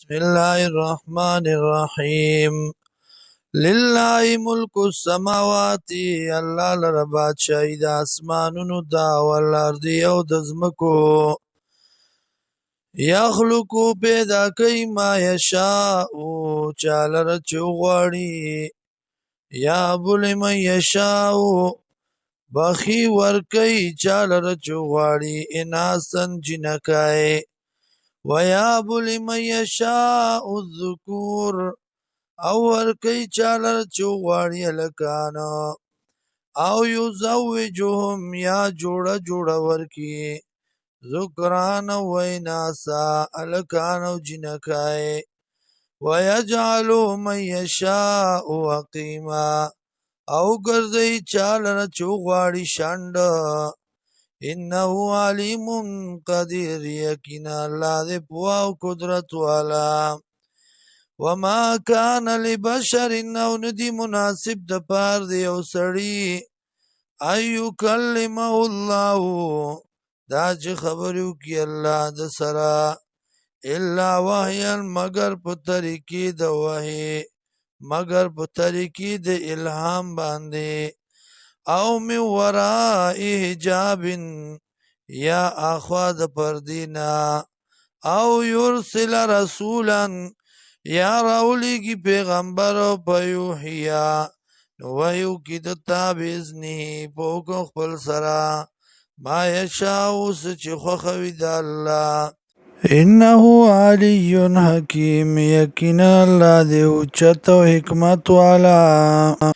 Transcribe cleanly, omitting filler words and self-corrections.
بسم الله الرحمن الرحیم لله ملک السماوات الله لره بادشاہی د اسمانونو دا والارض او د ځمکو یخلقو پیدا کوي ما یشاء چالره چوغواړي یا بل من یشاء بخی ورکی چالره چوغواړي اناسن جنکای ويهب لمن يشاء الذكور او ورکی چالر چوغواړي هلکانا او یزوجهم یا جوړه جوړه ورکی ذکران و اناسا هلکان او جنکای ويجعل من يشاء عقیما او ګرځي چالر چوغواړي شند انه علیم قدیر یقینا الله دې پوه او قدرت والا وما کان لبشر او ندی مناسب د پار دی او سړی ایو کلمه الله دا چې خبرو کی الله د سرا الا وحیا مگر په طریقې د وحی مگر په طریقې د الهام باندې او من وراء حجاب یا اخوا د پردینا او یرسل رسولا یا راولیگی پیغمبر پیوحیا ویو کی دتا بیزنی پوکو خپل سرا ما یشاو سچ خوخوی دا اللہ انه علی حکیم یقینا اللہ دے اچت و حکمت والا